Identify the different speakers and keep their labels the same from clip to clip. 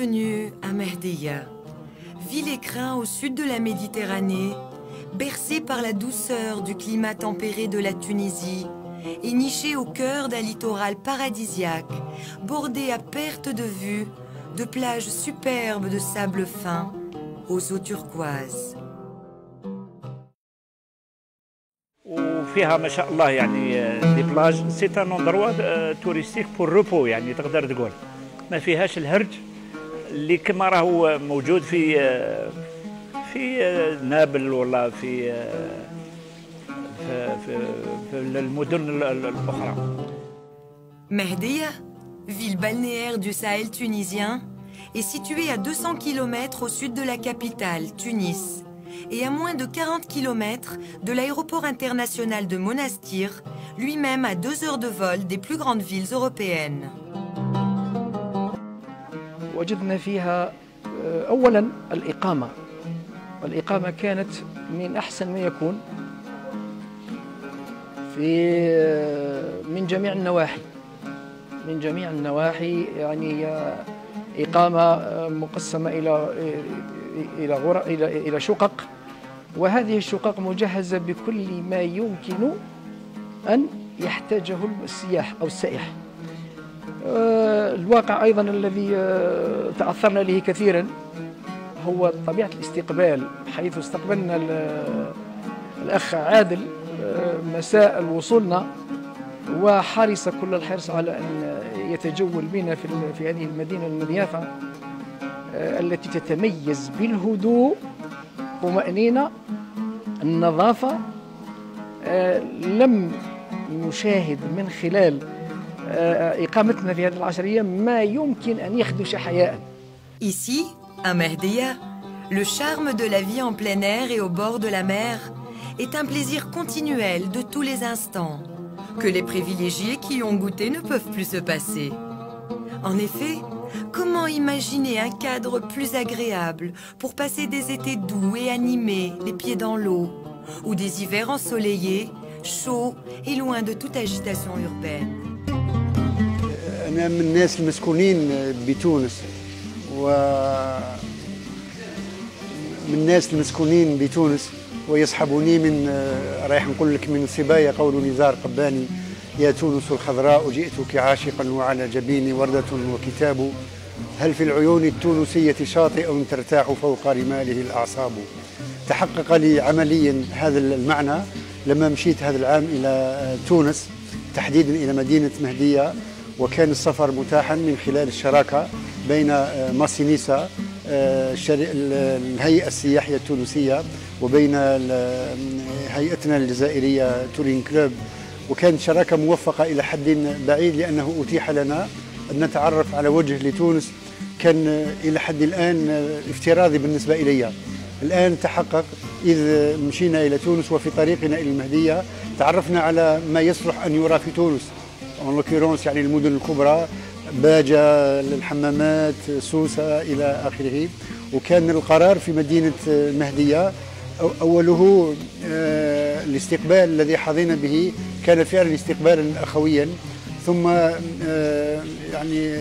Speaker 1: Bienvenue à Mehdia, ville écrin au sud de la Méditerranée, bercée par la douceur du climat tempéré de la Tunisie et nichée au cœur d'un littoral paradisiaque, bordé à perte de vue de plages superbes de sable fin aux eaux turquoises.
Speaker 2: وفيها ما شاء الله يعني دي بلاج سي ان اندروا توريستيك بور روبو، يعني تقدر تقول ما فيهاش الهرج اللي كما راهو موجود في نابل ولا في المدن الاخرى.
Speaker 1: Mehdia, ville balnéaire du Sahel tunisien, est située à 200 km au sud de la capitale, Tunis, et à moins de 40 km de l'aéroport international de Monastir, lui-même à 2 heures de vol des plus grandes villes européennes.
Speaker 3: وجدنا فيها أولا الإقامة كانت من أحسن ما يكون من جميع النواحي يعني هي إقامة مقسمة إلى شقق، وهذه الشقق مجهزة بكل ما يمكن أن يحتاجه السياح أو السائح. الواقع أيضا الذي تأثرنا به كثيرا هو طبيعة الاستقبال، حيث استقبلنا الأخ عادل مساء وصولنا، وحرص كل الحرص على أن يتجول بنا في هذه المدينة المضيافة التي تتميز بالهدوء، الطمأنينة، النظافة. لم نشاهد من خلال إقامتنا في هذه العشرية ما يمكن أن يخدش حياء.
Speaker 1: Ici, à Mehdia, le charme de la vie en plein air et au bord de la mer est un plaisir continuel de tous les instants, que les privilégiés qui y ont goûté ne peuvent plus se passer. En effet, comment imaginer un cadre plus agréable pour passer des étés doux et animés, les pieds dans l'eau, ou des hivers ensoleillés, chauds et loin de toute agitation urbaine.
Speaker 4: أنا من الناس المسكونين بتونس، ويصحبني من رايح نقول لك من صبايا قول نزار قباني: يا تونس الخضراء جئتك عاشقا وعلى جبيني وردة وكتاب، هل في العيون التونسية شاطئ ترتاح فوق رماله الأعصاب. تحقق لي عمليا هذا المعنى لما مشيت هذا العام إلى تونس، تحديدا إلى مدينة مهدية، وكان السفر متاحا من خلال الشراكة بين ماسينيسا الهيئة السياحية التونسية وبين هيئتنا الجزائرية تورين كلوب، وكانت شراكة موفقة إلى حد بعيد لأنه أتيح لنا أن نتعرف على وجه لتونس كان إلى حد الآن افتراضي بالنسبة إلي. الآن تحقق إذ مشينا إلى تونس، وفي طريقنا إلى المهدية تعرفنا على ما يصلح أن يرى في تونس، en l'occurrence يعني المدن الكبرى، باجة، الحمامات، سوسة إلى آخره. وكان القرار في مدينة مهدية أوله الاستقبال الذي حظينا به كان فعلا استقبالا أخويا، ثم يعني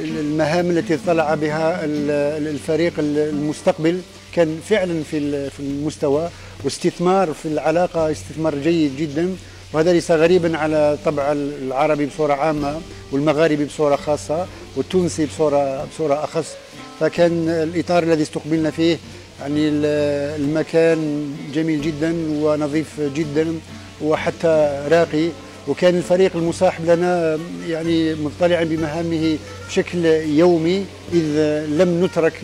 Speaker 4: المهام التي اطلع بها الفريق المستقبل كان فعلا في المستوى، واستثمار في العلاقة استثمار جيد جدا، وهذا ليس غريبا على طبع العربي بصورة عامة والمغاربي بصورة خاصة والتونسي بصورة أخص. فكان الإطار الذي استقبلنا فيه يعني المكان جميل جدا ونظيف جدا وحتى راقي، وكان الفريق المصاحب لنا يعني مطلعا بمهامه بشكل يومي، إذ لم نترك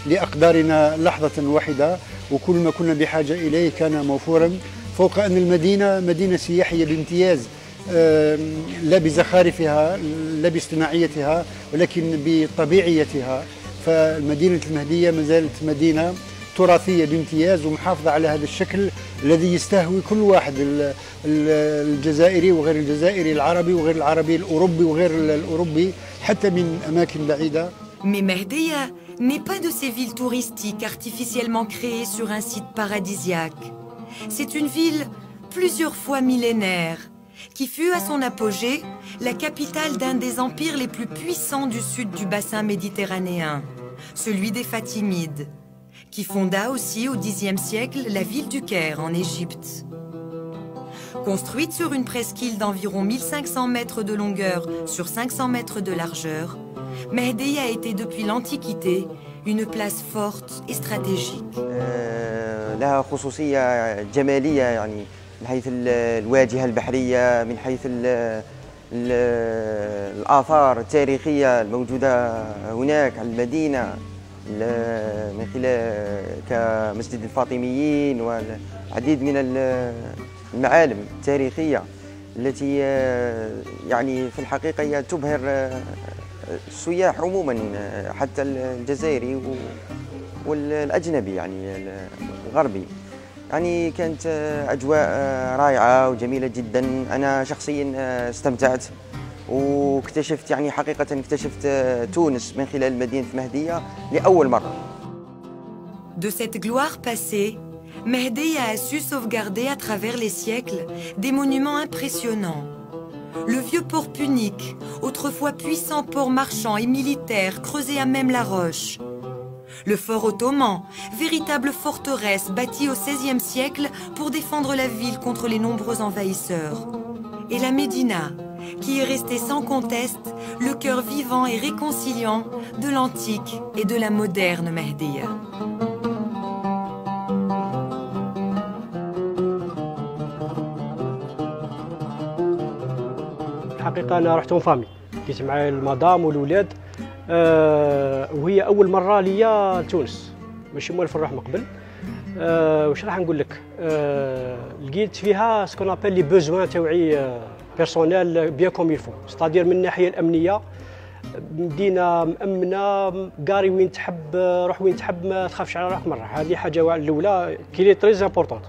Speaker 4: لأقدارنا لحظة واحدة، وكل ما كنا بحاجة إليه كان موفورا، فوق أن المدينة مدينة سياحية بامتياز، لا بزخارفها لا باصطناعيتها ولكن بطبيعيتها. فالمدينة المهدية ما زالت مدينة تراثية بامتياز ومحافظة على هذا الشكل الذي يستهوي كل واحد، الجزائري وغير الجزائري، العربي وغير العربي، الأوروبي وغير الأوروبي، حتى من أماكن بعيدة.
Speaker 1: Mais Mehdia n'est pas de ces villes touristiques artificiellement créées sur un site paradisiaque. C'est une ville plusieurs fois millénaire, qui fut à son apogée la capitale d'un des empires les plus puissants du sud du bassin méditerranéen, celui des Fatimides, qui fonda aussi au Xe siècle la ville du Caire en Égypte. Construite sur une presqu'île d'environ 1500 mètres de longueur sur 500 mètres de largeur, Mehdiya a été depuis l'Antiquité une place forte et stratégique.
Speaker 5: لها خصوصية جمالية يعني من حيث الواجهة البحرية، من حيث الآثار التاريخية الموجودة هناك على المدينة، من خلال كمسجد الفاطميين والعديد من المعالم التاريخية التي يعني في الحقيقة هي تبهر السياح عموما، حتى الجزائري والأجنبي يعني الغربي. يعني كانت أجواء رائعة وجميلة جدا. أنا شخصيا استمتعت واكتشفت يعني حقيقة اكتشفت تونس من خلال مدينة مهدية لأول مرة.
Speaker 1: De cette gloire passée, Mehdiya a su sauvegarder à travers les siècles des monuments impressionnants. Le vieux port punique, autrefois puissant port marchand et militaire creusé à même la roche. Le fort ottoman, véritable forteresse bâtie au XVIe siècle pour défendre la ville contre les nombreux envahisseurs. Et la Médina, qui est restée sans conteste le cœur vivant et réconciliant de l'antique et de la moderne Mehdiya.
Speaker 6: الحقيقة أنا رحتهم فامي، جيت معايا المدام والولاد، وهي أول مرة ليا لتونس، ماشي موالف نروح من قبل. واش راح نقول لك؟ لقيت فيها سكون ابل لي بوزوان تاوعي بيرسونيل بيان كوم يلفو، ستادير من الناحية الأمنية مدينة مأمنة، قاري وين تحب، روح وين تحب، ما تخافش على روحك مرة. هذه حاجة الأولى كي لي تريز امبورطونت.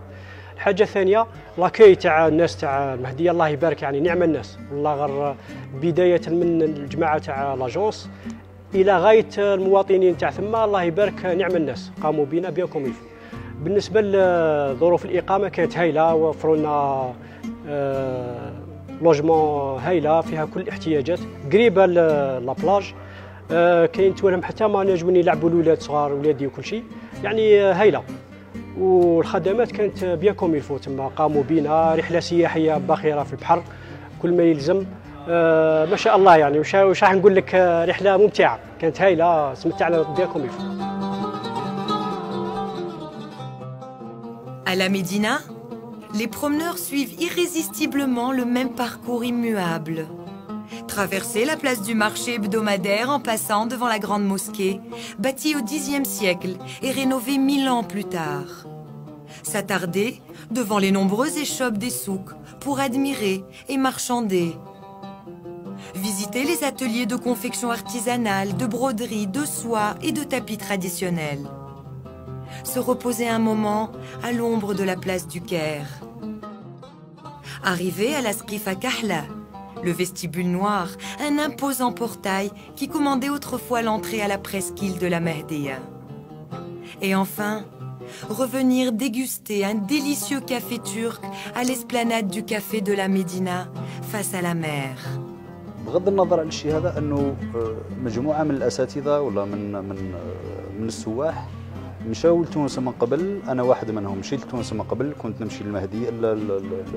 Speaker 6: الحاجة الثانية لاكاي تاع الناس تاع مهدية، الله يبارك، يعني نعم الناس والله، غير بداية من الجماعة تاع لاجونس إلى غاية المواطنين تاع ثم، الله يبارك نعم الناس، قاموا بنا بيان كوم يلفو. بالنسبة لظروف الإقامة كانت هايلة، وفروا لنا لوجمون هايلة فيها كل الاحتياجات، قريبة لابلاج، كاين توالم حتى ما نجمون يلعبوا الولاد صغار ولادي وكل شيء، يعني هايلة. والخدمات كانت بيان كوم يلفو تما، قاموا بنا رحلة سياحية باخرة في البحر كل ما يلزم، ما شاء الله. يعني واش راح نقول لك، رحلة ممتعة كانت هايلة، استمتعنا بيان كوم يلفو.
Speaker 1: À la Médina, les promeneurs suivent irrésistiblement le même parcours immuable. Traverser la place du marché hebdomadaire en passant devant la grande mosquée, bâtie au Xe siècle et rénovée 1000 ans plus tard. S'attarder devant les nombreuses échoppes des souks pour admirer et marchander. Visiter les ateliers de confection artisanale, de broderie, de soie et de tapis traditionnels. Se reposer un moment à l'ombre de la place du Caire. Arrivé à la Sqifa Kahla, le vestibule noir, un imposant portail qui commandait autrefois l'entrée à la presqu'île de la Mehdiya. Et enfin, revenir déguster un délicieux café turc à l'esplanade du café de la Médina face à la mer.
Speaker 7: بغض النظر عن الشيء هذا، انه مجموعه من الاساتذه ولا من السواح مشاو لتونس من قبل. انا واحد منهم، مشيت لتونس من قبل، كنت نمشي للمهدي،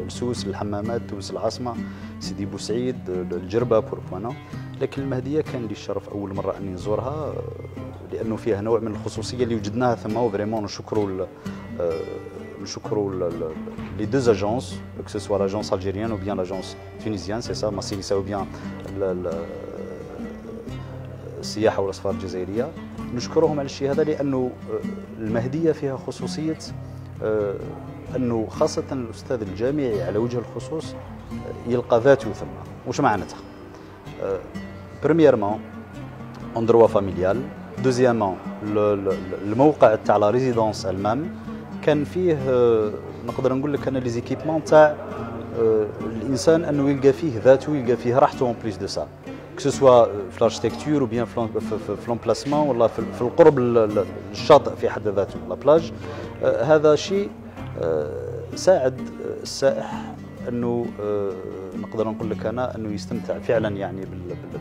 Speaker 7: لسوس، الحمامات، تونس العاصمه، سيدي بوسعيد، الجربه، بوربوانا. لكن المهديه كان لي الشرف اول مره اني نزورها، لانه فيها نوع من الخصوصيه اللي وجدناها ثم، وفريمون نشكروا les deux agences, que ce soit l'agence algérienne ou bien l'agence tunisienne, c'est ça, Massilissa ou bien السياحة والأسفار الجزائرية. نشكرهم على الشيء هذا، لأنه المهدية فيها خصوصية أنه خاصة الأستاذ الجامعي على وجه الخصوص يلقى ذاته ثم. وش معناتها؟ بريميرمون اندروا فاميليال، دوزيامون الموقع تاع لا ريزيدونس المام كان فيه، نقدر نقول لك انا لي زيكيبمون تاع الانسان انه يلقى فيه ذاته، يلقى فيه راحته اون بليس دو سا، كو سوا في الاركتيكتور او بيان في لومبلاسمون ولا في القرب الشاطئ في حد ذاته لا بلاج. هذا شيء ساعد السائح انه نقدر نقول لك انا انه يستمتع فعلا يعني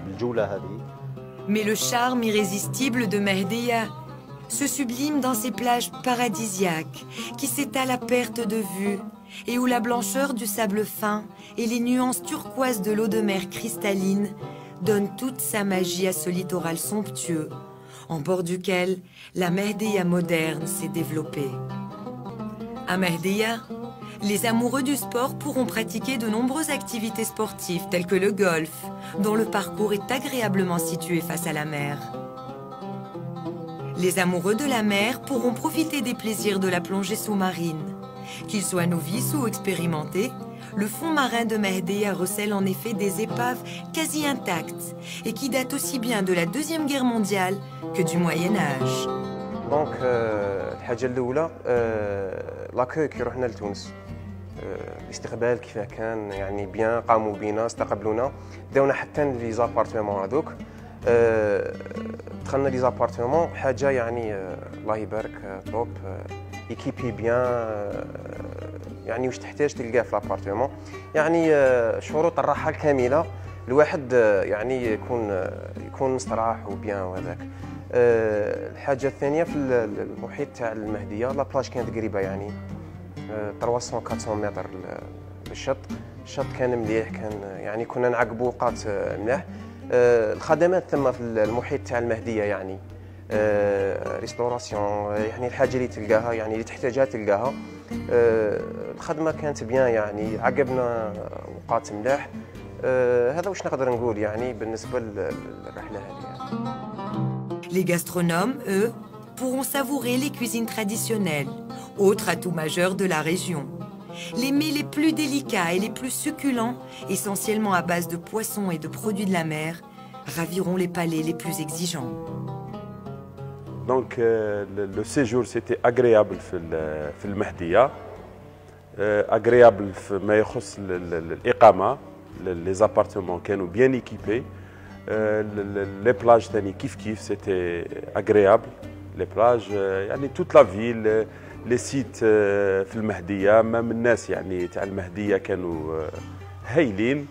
Speaker 7: بالجوله هذه.
Speaker 1: Mais le charme irrésistible de Mehdeya se sublime dans ces plages paradisiaques qui s'étalent à perte de vue et où la blancheur du sable fin et les nuances turquoises de l'eau de mer cristalline donnent toute sa magie à ce littoral somptueux, en bord duquel la Mehdeya moderne s'est développée. À Mehdeya, les amoureux du sport pourront pratiquer de nombreuses activités sportives telles que le golf, dont le parcours est agréablement situé face à la mer. Les amoureux de la mer pourront profiter des plaisirs de la plongée sous-marine. Qu'ils soient novices ou expérimentés, le fond marin de Mehdeya recèle en effet des épaves quasi intactes et qui datent aussi bien de la Deuxième Guerre mondiale que du Moyen-Âge.
Speaker 8: دونك الحاجه الاولى لاكوي كي رحنا لتونس الاستقبال كيف كان يعني بيان قاموا بينا استقبلونا داونا حتى لي زابارتمون هذوك دخلنا لي زابارتمون حاجه يعني الله يبارك توب ايكيبي بيان يعني واش تحتاج تلقاه في لابارتمون يعني شروط الراحه الكامله الواحد يعني يكون مستراح وبيان وهذاك. الحاجه الثانيه في المحيط تاع المهديه لابلاج كانت قريبه يعني 300 400 متر للشط. الشط كان مليح كان يعني كنا نعقبوا اوقات مليح. الخدمات ثم في المحيط تاع المهديه يعني ريستوراسيون يعني الحاجه اللي تلقاها يعني اللي تحتاجها تلقاها. الخدمه كانت بيان يعني عقبنا اوقات مليح. هذا واش نقدر نقول يعني بالنسبه للرحله هذه يعني.
Speaker 1: Les gastronomes, eux, pourront savourer les cuisines traditionnelles, autre atout majeur de la région. Les mets les plus délicats et les plus succulents, essentiellement à base de poissons et de produits de la mer, raviront les palais les plus exigeants.
Speaker 9: Donc le séjour c'était agréable في المهدية. agréable فيما يخص الإقامة. Les appartements كانوا bien équipés. Les plages ثاني كيف c'était agréable. Les plages يعني toute la ville les sites في المهدية ما من الناس يعني تاع المهدية كانوا هايلين.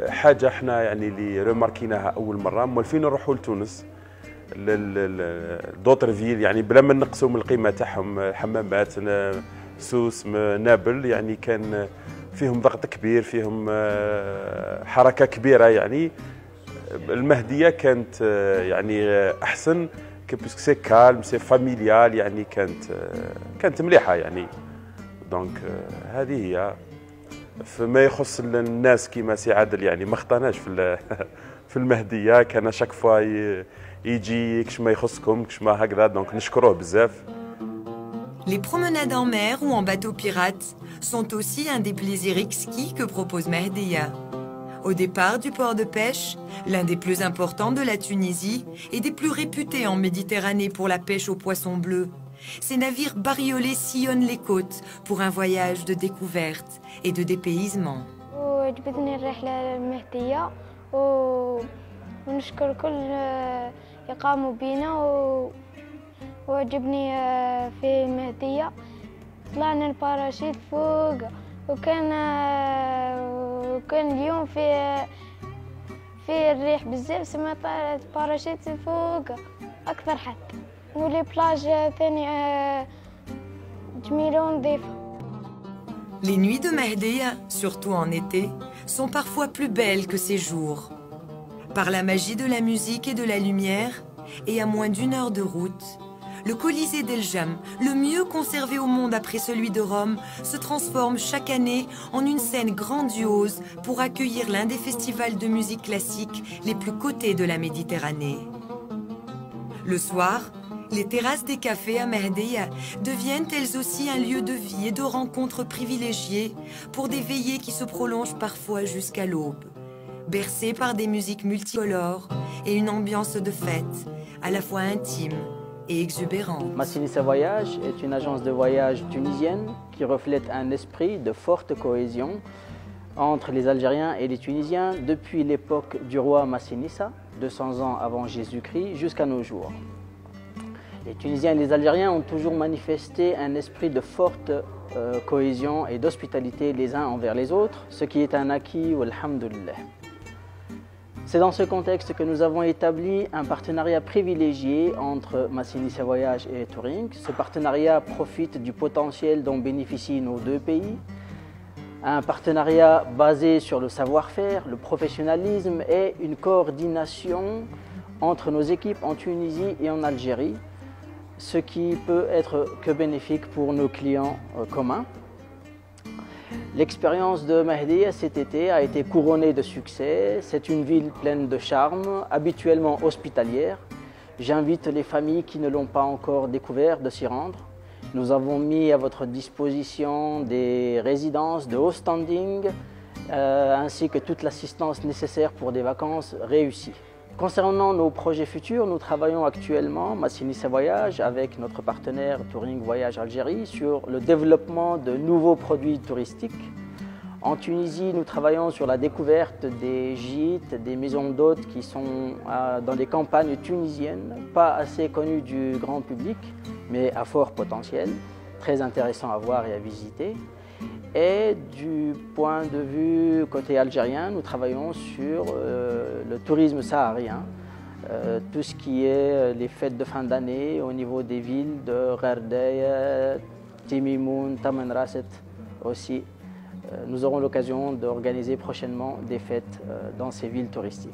Speaker 9: حاجة احنا يعني اللي رماركيناها أول مرة مولفين نروحوا لتونس دوتر فيل يعني بلا ما نقصوا من القيمة تاعهم حمامات سوس نابل يعني كان فيهم ضغط كبير فيهم حركة كبيرة يعني. المهدية كانت يعني أحسن باسكو سي كالم سي فاميليال يعني كانت مليحة يعني. دونك هذه هي فيما يخص الناس كيما سي عادل يعني ما خطاناش في المهدية كان شاك فوا يجي كش ما يخصكم كش ما هكذا دونك نشكروه بزاف.
Speaker 1: Les promenades en mer ou en bateau pirate sont aussi un des plaisirs exquis que propose Mehdeya. Au départ du port de pêche, l'un des plus importants de la Tunisie et des plus réputés en Méditerranée pour la pêche aux poissons bleus, ces navires bariolés sillonnent les côtes pour un voyage de découverte et de dépaysement.
Speaker 10: وعجبتني الرحلة المهدية ونشكر كل يقاموا بينا وعجبني في المهدية. طلعنا الباراشيت فوق وكان اليوم في الريح بزاف سما طلعت باراشيت فوق أكثر حتى. ولي بلاج ثاني جميلة ونظيفة.
Speaker 1: Les nuits de Mehdeya, surtout en été, sont parfois plus belles que ces jours. Par la magie de la musique et de la lumière, et à moins d'1 heure de route, le Colisée d'El Jam, le mieux conservé au monde après celui de Rome, se transforme chaque année en une scène grandiose pour accueillir l'un des festivals de musique classique les plus cotés de la Méditerranée. Le soir, les terrasses des cafés à Mehdeya deviennent elles aussi un lieu de vie et de rencontres privilégiées pour des veillées qui se prolongent parfois jusqu'à l'aube, bercées par des musiques multicolores et une ambiance de fête à la fois intime et exubérante.
Speaker 11: Massinissa Voyage est une agence de voyage tunisienne qui reflète un esprit de forte cohésion entre les Algériens et les Tunisiens depuis l'époque du roi Massinissa, 200 ans avant Jésus-Christ, jusqu'à nos jours. Les Tunisiens et les Algériens ont toujours manifesté un esprit de forte cohésion et d'hospitalité les uns envers les autres, ce qui est un acquis, walhamdulillah. C'est dans ce contexte que nous avons établi un partenariat privilégié entre Massinissa Voyage et Touring. Ce partenariat profite du potentiel dont bénéficient nos deux pays. Un partenariat basé sur le savoir-faire, le professionnalisme et une coordination entre nos équipes en Tunisie et en Algérie, ce qui peut être que bénéfique pour nos clients communs. L'expérience de Mehdia cet été a été couronnée de succès. C'est une ville pleine de charme, habituellement hospitalière. J'invite les familles qui ne l'ont pas encore découvert de s'y rendre. Nous avons mis à votre disposition des résidences de haut standing ainsi que toute l'assistance nécessaire pour des vacances réussies. Concernant nos projets futurs, nous travaillons actuellement, Massinissa Voyage, avec notre partenaire Touring Voyage Algérie, sur le développement de nouveaux produits touristiques. En Tunisie, nous travaillons sur la découverte des gîtes, des maisons d'hôtes qui sont dans les campagnes tunisiennes, pas assez connues du grand public, mais à fort potentiel, très intéressant à voir et à visiter. Et du point de vue côté algérien, nous travaillons sur le tourisme saharien, tout ce qui est les fêtes de fin d'année au niveau des villes de Ghardaïa, Timimoun, Tamanrasset aussi. Nous aurons l'occasion d'organiser prochainement des fêtes dans ces villes touristiques.